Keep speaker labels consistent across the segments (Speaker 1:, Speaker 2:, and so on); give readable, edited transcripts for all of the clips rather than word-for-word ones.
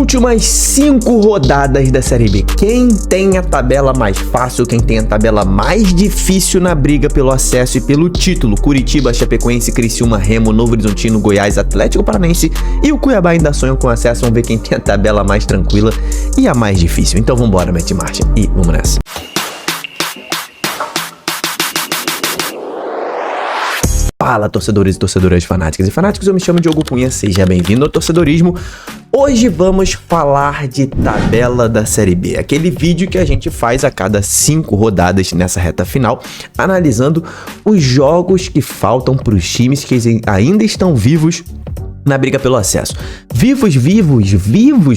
Speaker 1: Últimas 5 rodadas da Série B. Quem tem a tabela mais fácil, quem tem a tabela mais difícil na briga pelo acesso e pelo título? Curitiba, Chapecoense, Criciúma, Remo, Novo Horizontino, Goiás, Atlético Paranaense e o Cuiabá ainda sonham com acesso. Vamos ver quem tem a tabela mais tranquila e a mais difícil. Então vambora, mete marcha e vamos nessa. Fala, torcedores e torcedoras fanáticas e fanáticos, eu me chamo Diogo Cunha, seja bem-vindo ao Torcedorismo. Hoje vamos falar de tabela da Série B, aquele vídeo que a gente faz a cada 5 rodadas nessa reta final, analisando os jogos que faltam para os times que ainda estão vivos na briga pelo acesso. Vivos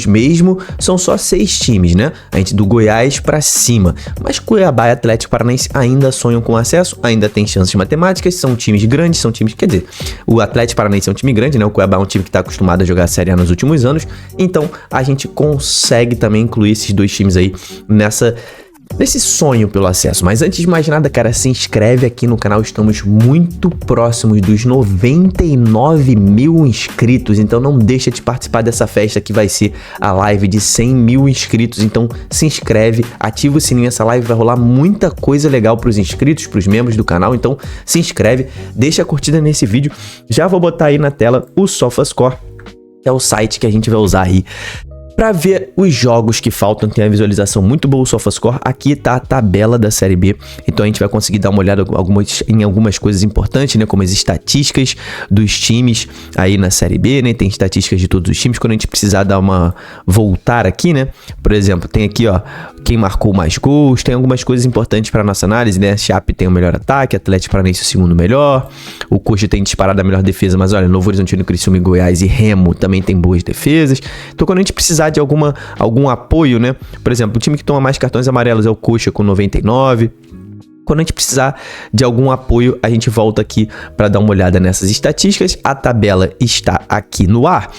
Speaker 1: mesmo, são só 6 times, né? A gente do Goiás pra cima. Mas Cuiabá e Atlético Paranaense ainda sonham com acesso, ainda tem chances matemáticas, são times grandes, são times, quer dizer, o Atlético Paranaense é um time grande, né? O Cuiabá é um time que tá acostumado a jogar a Série A nos últimos anos, então a gente consegue também incluir esses 2 times aí nesse sonho pelo acesso. Mas antes de mais nada, cara, se inscreve aqui no canal, estamos muito próximos dos 99 mil inscritos, então não deixa de participar dessa festa que vai ser a live de 100 mil inscritos, então se inscreve, ativa o sininho, essa live vai rolar muita coisa legal para os inscritos, para os membros do canal, então se inscreve, deixa a curtida nesse vídeo, já vou botar aí na tela o SofaScore, que é o site que a gente vai usar aí para ver os jogos que faltam. Tem a visualização muito boa, o SofaScore. Aqui tá a tabela da Série B, então a gente vai conseguir dar uma olhada em algumas coisas importantes, né, como as estatísticas dos times aí na Série B, né, tem estatísticas de todos os times, quando a gente precisar dar uma voltar aqui, né, por exemplo, tem aqui, ó, quem marcou mais gols, tem algumas coisas importantes para nossa análise, né, Chape tem o melhor ataque, Atlético Paranaense o segundo melhor, o Coxa tem disparado a melhor defesa, mas olha, Novo Horizontino, Criciúma e Goiás e Remo também tem boas defesas, então quando a gente precisar de algum apoio, né? Por exemplo, o time que toma mais cartões amarelos é o Coxa com 99. Quando a gente precisar de algum apoio, a gente volta aqui para dar uma olhada nessas estatísticas. A tabela está aqui no ar.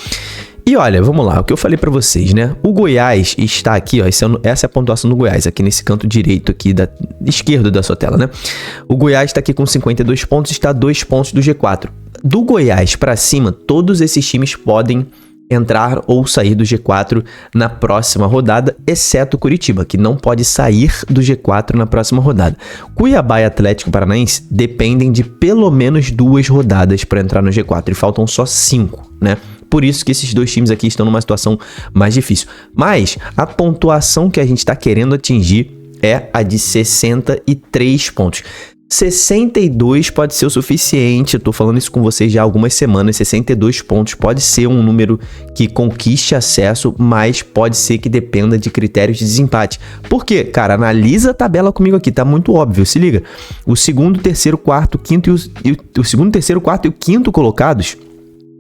Speaker 1: E olha, vamos lá, o que eu falei para vocês, né? O Goiás está aqui, ó, essa é a pontuação do Goiás, aqui nesse canto direito aqui da esquerda da sua tela, né? O Goiás está aqui com 52 pontos, está a 2 pontos do G4. Do Goiás para cima, todos esses times podem entrar ou sair do G4 na próxima rodada, exceto Curitiba, que não pode sair do G4 na próxima rodada. Cuiabá e Atlético Paranaense dependem de pelo menos 2 rodadas para entrar no G4 e faltam só 5, né? Por isso que esses 2 times aqui estão numa situação mais difícil. Mas a pontuação que a gente está querendo atingir é a de 63 pontos. 62 pode ser o suficiente, eu tô falando isso com vocês já há algumas semanas, 62 pontos pode ser um número que conquiste acesso, mas pode ser que dependa de critérios de desempate. Por quê? Cara, analisa a tabela comigo aqui, tá muito óbvio, se liga. O segundo, terceiro, quarto, quinto o segundo, terceiro, quarto e o quinto colocados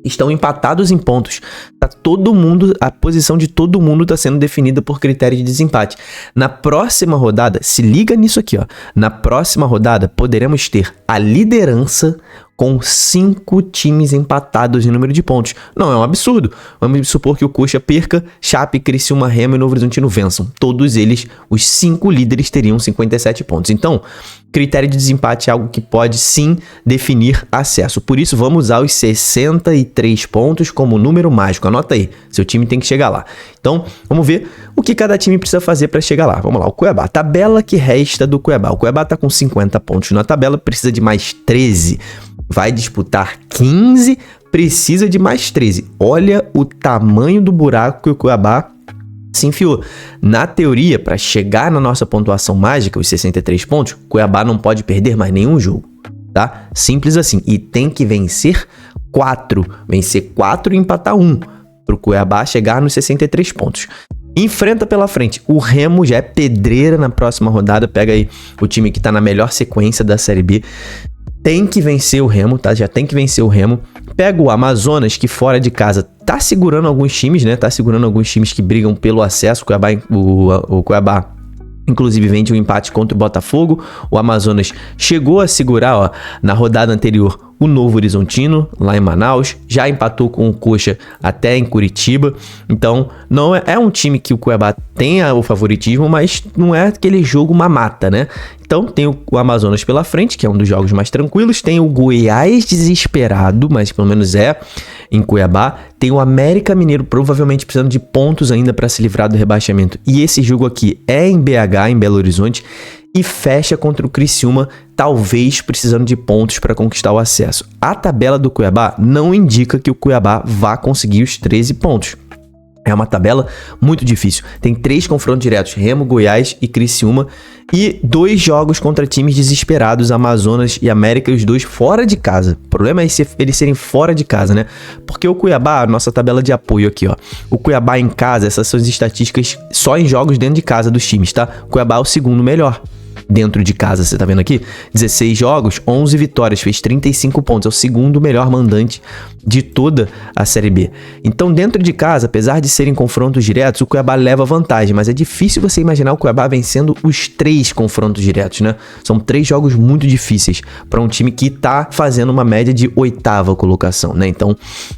Speaker 1: estão empatados em pontos. Tá todo mundo, a posição de todo mundo está sendo definida por critério de desempate. Na próxima rodada, se liga nisso aqui, ó. Na próxima rodada, poderemos ter a liderança com 5 times empatados em número de pontos. Não é um absurdo. Vamos supor que o Coxa perca, Chape, Criciúma, Remo e Novo Horizontino vençam. Todos eles, os 5 líderes, teriam 57 pontos. Então, critério de desempate é algo que pode sim definir acesso. Por isso, vamos usar os 63 pontos como número mágico. Anota aí, seu time tem que chegar lá. Então, vamos ver o que cada time precisa fazer para chegar lá. Vamos lá, o Cuiabá. Tabela que resta do Cuiabá. O Cuiabá está com 50 pontos na tabela, precisa de mais 13. Vai disputar 15, precisa de mais 13. Olha o tamanho do buraco que o Cuiabá se enfiou. Na teoria, para chegar na nossa pontuação mágica, os 63 pontos, o Cuiabá não pode perder mais nenhum jogo, tá? Simples assim. E tem que vencer 4. Vencer 4 e empatar 1 para o Cuiabá chegar nos 63 pontos. Enfrenta pela frente. O Remo já é pedreira na próxima rodada. Pega aí o time que está na melhor sequência da Série B. Tem que vencer o Remo, tá? Já tem que vencer o Remo. Pega o Amazonas, que fora de casa tá segurando alguns times, né? Tá segurando alguns times que brigam pelo acesso. O Cuiabá, inclusive, vende um empate contra o Botafogo. O Amazonas chegou a segurar, ó, na rodada anterior, o Novo Horizontino, lá em Manaus, já empatou com o Coxa até em Curitiba. Então, não é um time que o Cuiabá tenha o favoritismo, mas não é aquele jogo mamata, né? Então, tem o Amazonas pela frente, que é um dos jogos mais tranquilos. Tem o Goiás desesperado, mas pelo menos é em Cuiabá. Tem o América Mineiro provavelmente precisando de pontos ainda para se livrar do rebaixamento. E esse jogo aqui é em BH, em Belo Horizonte. E fecha contra o Criciúma, talvez precisando de pontos para conquistar o acesso. A tabela do Cuiabá não indica que o Cuiabá vá conseguir os 13 pontos. É uma tabela muito difícil. Tem 3 confrontos diretos, Remo, Goiás e Criciúma. E 2 jogos contra times desesperados, Amazonas e América, e os 2 fora de casa. O problema é eles serem fora de casa, né? Porque o Cuiabá, nossa tabela de apoio aqui, ó. O Cuiabá em casa, essas são as estatísticas só em jogos dentro de casa dos times, tá? O Cuiabá é o segundo melhor. Dentro de casa, você tá vendo aqui? 16 jogos, 11 vitórias, fez 35 pontos. É o segundo melhor mandante de toda a Série B. Então, dentro de casa, apesar de serem confrontos diretos, o Cuiabá leva vantagem. Mas é difícil você imaginar o Cuiabá vencendo os 3 confrontos diretos, né? São 3 jogos muito difíceis para um time que tá fazendo uma média de 8ª colocação, né? Então,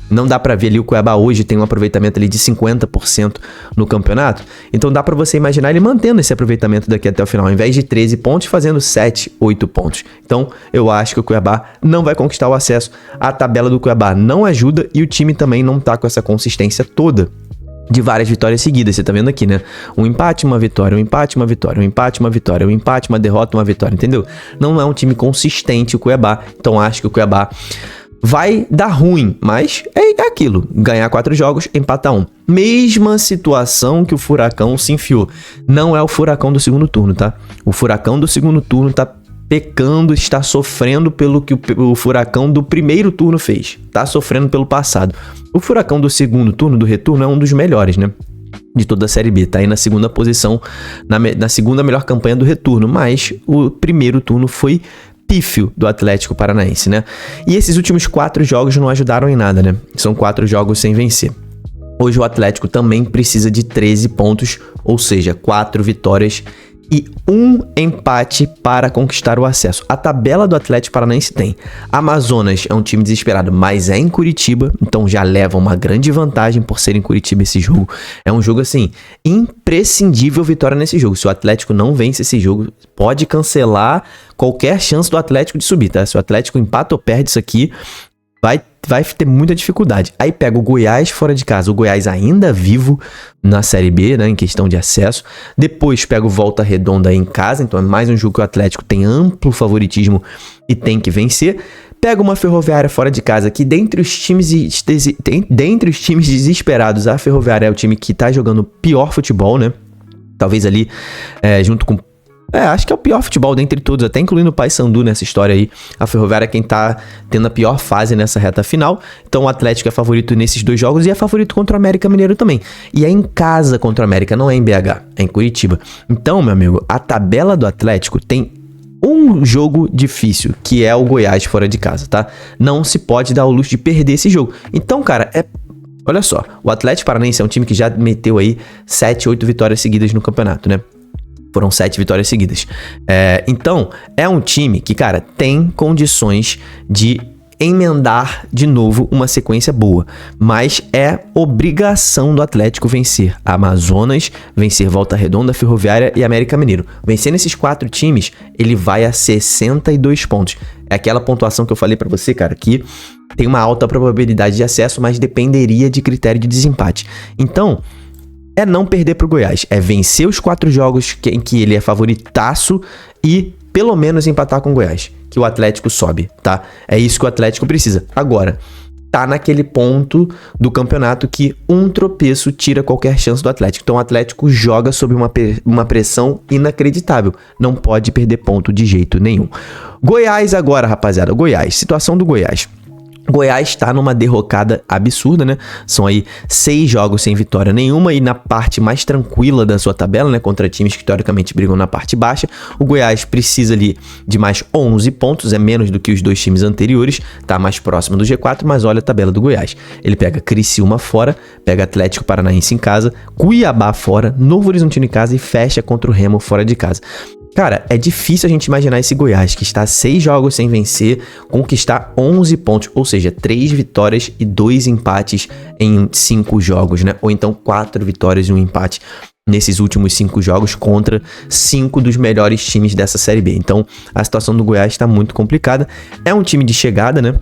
Speaker 1: não dá para ver ali o Cuiabá hoje tem um aproveitamento ali de 50% no campeonato. Então, dá para você imaginar ele mantendo esse aproveitamento daqui até o final. Ao invés de 13 pontos, fazendo 7, 8 pontos. Então, eu acho que o Cuiabá não vai conquistar o acesso. A tabela do Cuiabá não ajuda e o time também não tá com essa consistência toda de várias vitórias seguidas. Você tá vendo aqui, né? Um empate, uma vitória, um empate, uma vitória, um empate, uma vitória, um empate, uma derrota, uma vitória, entendeu? Não é um time consistente o Cuiabá. Então, acho que o Cuiabá vai dar ruim, mas é aquilo. Ganhar 4 jogos, empatar 1. Mesma situação que o Furacão se enfiou. Não é o Furacão do segundo turno, tá? O Furacão do segundo turno tá pecando, está sofrendo pelo que o Furacão do primeiro turno fez. Tá sofrendo pelo passado. O Furacão do segundo turno, do retorno, é um dos melhores, né? De toda a Série B. Tá aí na segunda posição, na segunda melhor campanha do retorno. Mas o primeiro turno foi pífio do Atlético Paranaense, né? E esses últimos 4 jogos não ajudaram em nada, né? São 4 jogos sem vencer. Hoje o Atlético também precisa de 13 pontos, ou seja, 4 vitórias e 1 empate para conquistar o acesso. A tabela do Atlético Paranaense tem: Amazonas é um time desesperado, mas é em Curitiba, então já leva uma grande vantagem por ser em Curitiba esse jogo. É um jogo, assim, imprescindível vitória nesse jogo. Se o Atlético não vence esse jogo, pode cancelar qualquer chance do Atlético de subir, tá? Se o Atlético empata ou perde isso aqui, vai ter muita dificuldade. Aí pega o Goiás fora de casa, o Goiás ainda vivo na Série B, né, em questão de acesso. Depois pega o Volta Redonda em casa, então é mais um jogo que o Atlético tem amplo favoritismo e tem que vencer. Pega uma Ferroviária fora de casa, que dentre os times desesperados, a Ferroviária é o time que tá jogando pior futebol, né? Talvez ali, junto com... acho que é o pior futebol dentre todos, até incluindo o Paysandu nessa história aí. A Ferroviária é quem tá tendo a pior fase nessa reta final. Então o Atlético é favorito nesses 2 jogos e é favorito contra o América Mineiro também. E é em casa contra o América, não é em BH, é em Curitiba. Então, meu amigo, a tabela do Atlético tem um jogo difícil, que é o Goiás fora de casa, tá? Não se pode dar o luxo de perder esse jogo. Então, cara, olha só, o Atlético Paranaense é um time que já meteu aí 7, 8 vitórias seguidas no campeonato, né? Foram 7 vitórias seguidas. Então, é um time que, cara, tem condições de emendar de novo uma sequência boa. Mas é obrigação do Atlético vencer Amazonas, vencer Volta Redonda, Ferroviária e América Mineiro. Vencendo esses 4 times, ele vai a 62 pontos. É aquela pontuação que eu falei pra você, cara, que tem uma alta probabilidade de acesso, mas dependeria de critério de desempate. Então, é não perder pro Goiás, é vencer os 4 jogos em que ele é favoritaço e pelo menos empatar com o Goiás, que o Atlético sobe, tá? É isso que o Atlético precisa. Agora, tá naquele ponto do campeonato que um tropeço tira qualquer chance do Atlético. Então o Atlético joga sob uma pressão inacreditável. Não pode perder ponto de jeito nenhum. Goiás agora, rapaziada. Goiás, situação do Goiás. Goiás tá numa derrocada absurda, né? São aí 6 jogos sem vitória nenhuma e na parte mais tranquila da sua tabela, né? Contra times que teoricamente brigam na parte baixa. O Goiás precisa ali de mais 11 pontos, é menos do que os 2 times anteriores, tá mais próximo do G4, mas olha a tabela do Goiás. Ele pega Criciúma fora, pega Atlético Paranaense em casa, Cuiabá fora, Novo Horizontino em casa e fecha contra o Remo fora de casa. Cara, é difícil a gente imaginar esse Goiás, que está 6 jogos sem vencer, conquistar 11 pontos, ou seja, 3 vitórias e 2 empates em 5 jogos, né? Ou então 4 vitórias e 1 empate nesses últimos 5 jogos contra 5 dos melhores times dessa Série B. Então, a situação do Goiás está muito complicada. É um time de chegada, né?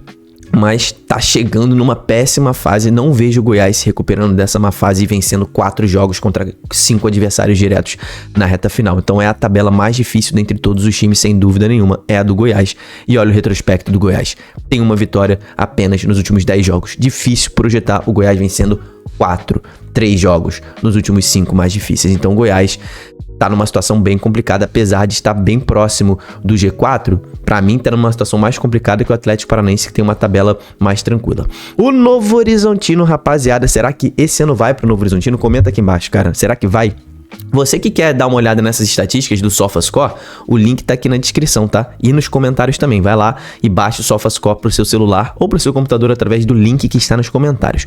Speaker 1: Mas tá chegando numa péssima fase. Não vejo o Goiás se recuperando dessa má fase e vencendo 4 jogos contra 5 adversários diretos na reta final. Então é a tabela mais difícil dentre todos os times, sem dúvida nenhuma, é a do Goiás. E olha o retrospecto do Goiás. Tem uma vitória apenas nos últimos 10 jogos. Difícil projetar o Goiás vencendo 3 jogos nos últimos 5 mais difíceis. Então o Goiás tá numa situação bem complicada, apesar de estar bem próximo do G4, pra mim tá numa situação mais complicada que o Atlético Paranaense, que tem uma tabela mais tranquila. O Novo Horizontino, rapaziada, será que esse ano vai pro Novo Horizontino? Comenta aqui embaixo, cara, será que vai? Você que quer dar uma olhada nessas estatísticas do SofaScore, o link tá aqui na descrição, tá? E nos comentários também, vai lá e baixa o SofaScore pro seu celular ou pro seu computador através do link que está nos comentários.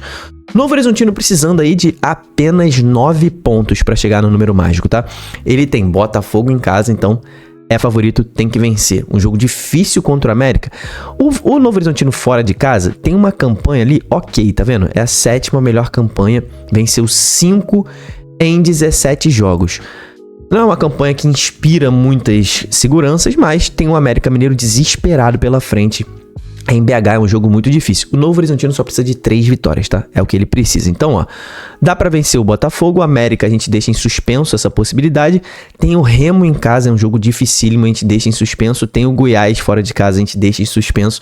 Speaker 1: Novo Horizontino precisando aí de apenas 9 pontos para chegar no número mágico, tá? Ele tem Botafogo em casa, então é favorito, tem que vencer. Um jogo difícil contra o América. O Novo Horizontino fora de casa tem uma campanha ali, ok, tá vendo? É a 7ª melhor campanha, venceu 5 em 17 jogos. Não é uma campanha que inspira muitas seguranças, mas tem o América Mineiro desesperado pela frente. Em BH é um jogo muito difícil. O Novo Horizontino só precisa de 3 vitórias, tá? É o que ele precisa. Então, ó, dá pra vencer o Botafogo. O América a gente deixa em suspenso essa possibilidade. Tem o Remo em casa, é um jogo dificílimo, a gente deixa em suspenso. Tem o Goiás fora de casa, a gente deixa em suspenso.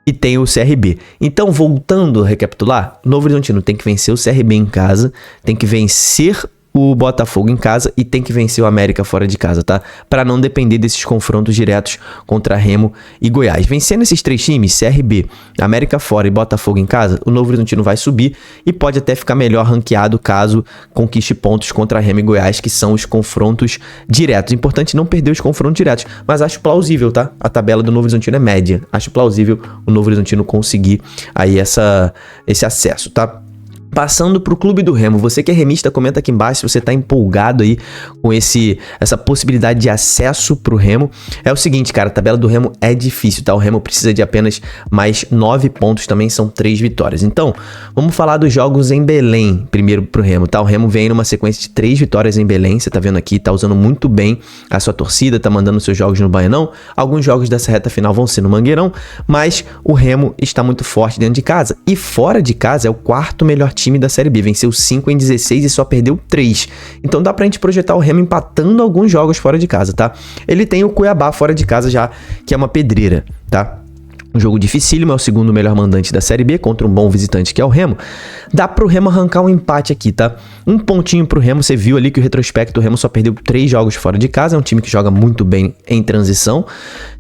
Speaker 1: E tem o CRB. Então, voltando a recapitular, o Novo Horizontino tem que vencer o CRB em casa, tem que vencer o Botafogo em casa e tem que vencer o América fora de casa, tá? Para não depender desses confrontos diretos contra Remo e Goiás. Vencendo esses 3 times, CRB, América fora e Botafogo em casa, o Novo Horizontino vai subir e pode até ficar melhor ranqueado caso conquiste pontos contra Remo e Goiás, que são os confrontos diretos. Importante não perder os confrontos diretos, mas acho plausível, tá? A tabela do Novo Horizontino é média. Acho plausível o Novo Horizontino conseguir aí esse acesso, tá? Passando pro Clube do Remo, você que é remista, comenta aqui embaixo se você tá empolgado aí com essa possibilidade de acesso pro Remo. É o seguinte, cara, a tabela do Remo é difícil, tá? O Remo precisa de apenas mais 9 pontos, também são 3 vitórias. Então, vamos falar dos jogos em Belém primeiro pro Remo, tá? O Remo vem numa sequência de 3 vitórias em Belém, você tá vendo aqui, tá usando muito bem a sua torcida, tá mandando seus jogos no Baianão. Alguns jogos dessa reta final vão ser no Mangueirão, mas o Remo está muito forte dentro de casa. E fora de casa é o 4º melhor time da Série B, venceu 5 em 16 e só perdeu 3. Então dá pra gente projetar o Remo empatando alguns jogos fora de casa, tá? Ele tem o Cuiabá fora de casa já, que é uma pedreira, tá? Um jogo dificílimo, é o 2º melhor mandante da Série B contra um bom visitante que é o Remo. Dá pro Remo arrancar um empate aqui, tá? Um pontinho pro Remo, você viu ali que o retrospecto do Remo só perdeu 3 jogos fora de casa, é um time que joga muito bem em transição.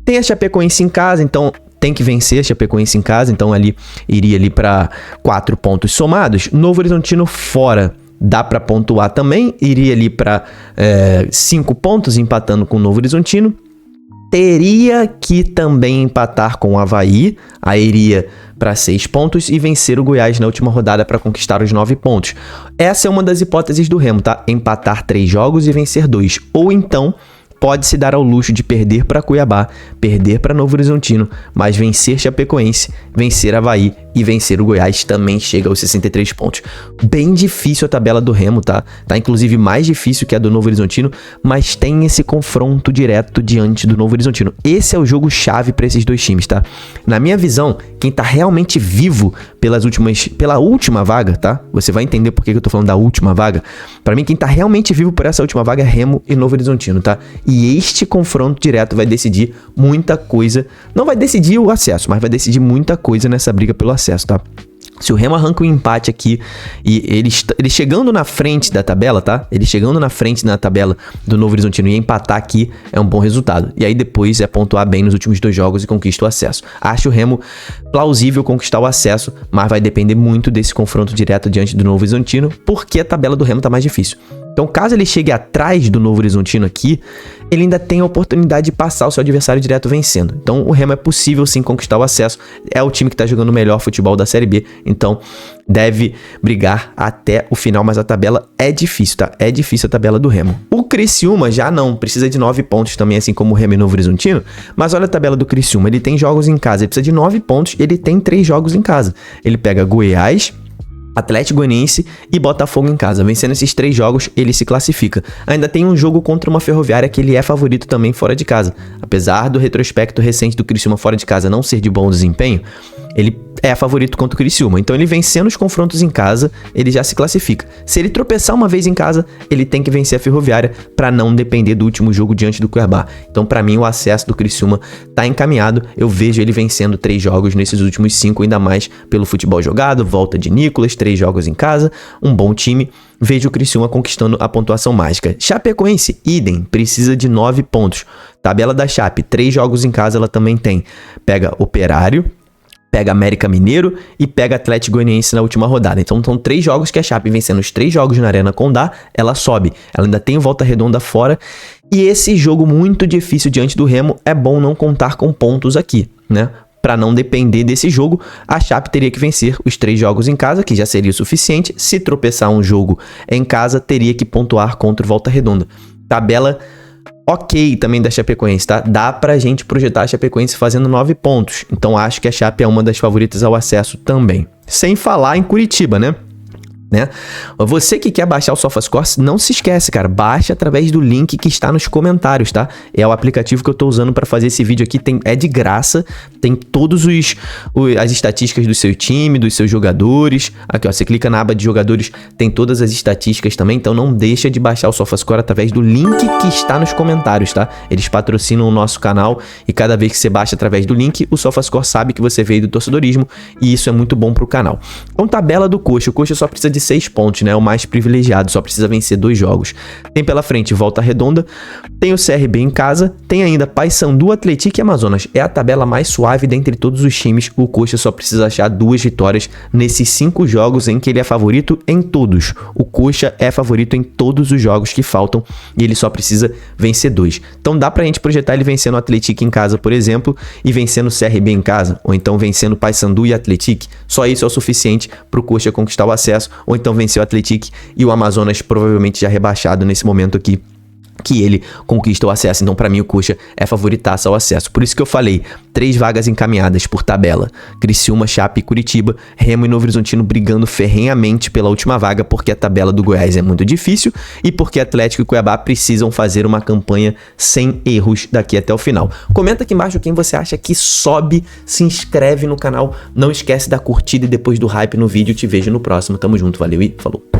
Speaker 1: Tem a Chapecoense em casa, então tem que vencer a Chapecoense em casa, então ali iria ali para 4 pontos somados. Novo Horizontino fora, dá para pontuar também, iria ali para 5 pontos, empatando com o Novo Horizontino. Teria que também empatar com o Avaí, aí iria para 6 pontos e vencer o Goiás na última rodada para conquistar os 9 pontos. Essa é uma das hipóteses do Remo, tá? Empatar 3 jogos e vencer 2. Ou então pode se dar ao luxo de perder para Cuiabá, perder para Novo Horizontino, mas vencer Chapecoense, vencer Avaí e vencer o Goiás também chega aos 63 pontos. Bem difícil a tabela do Remo, tá? Tá inclusive mais difícil que a do Novo Horizontino, mas tem esse confronto direto diante do Novo Horizontino. Esse é o jogo chave para esses 2 times, tá? Na minha visão, quem tá realmente vivo pela última vaga, tá? Você vai entender por que eu tô falando da última vaga. Para mim, quem tá realmente vivo por essa última vaga é Remo e Novo Horizontino, tá? E este confronto direto vai decidir muita coisa. Não vai decidir o acesso, mas vai decidir muita coisa nessa briga pelo acesso, tá? Se o Remo arranca um empate aqui e ele chegando na frente da tabela, tá? Ele chegando na frente na tabela do Novo Horizontino e empatar aqui é um bom resultado. E aí depois é pontuar bem nos últimos 2 jogos e conquista o acesso. Acho o Remo plausível conquistar o acesso, mas vai depender muito desse confronto direto diante do Novo Horizontino, porque a tabela do Remo tá mais difícil. Então, caso ele chegue atrás do Novo Horizontino aqui, ele ainda tem a oportunidade de passar o seu adversário direto vencendo. Então, o Remo é possível sim conquistar o acesso. É o time que está jogando o melhor futebol da Série B. Então, deve brigar até o final, mas a tabela é difícil, tá? É difícil a tabela do Remo. O Criciúma já não, precisa de 9 pontos também, assim como o Remo e Novo Horizontino. Mas olha a tabela do Criciúma, ele tem jogos em casa, ele precisa de 9 pontos, ele tem 3 jogos em casa. Ele pega Goiás, Atlético Goianiense e Botafogo em casa. Vencendo esses 3 jogos, ele se classifica. Ainda tem um jogo contra uma Ferroviária que ele é favorito também fora de casa. Apesar do retrospecto recente do Criciúma fora de casa não ser de bom desempenho, ele é favorito contra o Criciúma. Então ele vencendo os confrontos em casa, ele já se classifica. Se ele tropeçar uma vez em casa, ele tem que vencer a Ferroviária para não depender do último jogo diante do Cuiabá. Então para mim o acesso do Criciúma tá encaminhado. Eu vejo ele vencendo 3 jogos nesses últimos 5, ainda mais pelo futebol jogado, volta de Nicolas, 3 jogos em casa, um bom time. Vejo o Criciúma conquistando a pontuação mágica. Chapecoense, idem, precisa de 9 pontos. Tabela da Chape, 3 jogos em casa ela também tem. Pega Operário, pega América Mineiro e pega Atlético Goianiense na última rodada. Então são 3 jogos que a Chape vencendo os 3 jogos na Arena Condá, ela sobe. Ela ainda tem Volta Redonda fora. E esse jogo muito difícil diante do Remo, é bom não contar com pontos aqui, né? Para não depender desse jogo, a Chape teria que vencer os 3 jogos em casa, que já seria o suficiente. Se tropeçar um jogo em casa, teria que pontuar contra o Volta Redonda. Tabela ok também da Chapecoense, tá? Dá pra gente projetar a Chapecoense fazendo 9 pontos. Então acho que a Chape é uma das favoritas ao acesso também. Sem falar em Curitiba, né? Você que quer baixar o SofaScore, não se esquece, cara, baixa através do link que está nos comentários, tá? É o aplicativo que eu tô usando para fazer esse vídeo aqui, é de graça, tem todos as estatísticas do seu time, dos seus jogadores. Aqui, ó, você clica na aba de jogadores, tem todas as estatísticas também, então não deixa de baixar o SofaScore através do link que está nos comentários, tá? Eles patrocinam o nosso canal e cada vez que você baixa através do link, o SofaScore sabe que você veio do torcedorismo e isso é muito bom pro canal. Então, tabela do Coxa, o Coxa só precisa de 6 pontos, né? O mais privilegiado, só precisa vencer 2 jogos. Tem pela frente Volta Redonda, tem o CRB em casa, tem ainda Paysandu, Atlético e Amazonas. É a tabela mais suave dentre todos os times. O Coxa só precisa achar 2 vitórias nesses 5 jogos em que ele é favorito em todos. O Coxa é favorito em todos os jogos que faltam e ele só precisa vencer 2. Então dá pra gente projetar ele vencendo o Atlético em casa, por exemplo, e vencendo o CRB em casa, ou então vencendo Paysandu e Atlético. Só isso é o suficiente pro Coxa conquistar o acesso, ou então vencer o Atlético e o Amazonas provavelmente já rebaixado nesse momento aqui, que ele conquista o acesso. Então, para mim, o Coxa é favoritaço ao acesso. Por isso que eu falei, 3 vagas encaminhadas por tabela. Criciúma, Chape e Curitiba, Remo e Novo Horizontino brigando ferrenhamente pela última vaga, porque a tabela do Goiás é muito difícil e porque Atlético e Cuiabá precisam fazer uma campanha sem erros daqui até o final. Comenta aqui embaixo quem você acha que sobe, se inscreve no canal, não esquece da curtida e depois do hype no vídeo. Te vejo no próximo. Tamo junto, valeu e falou!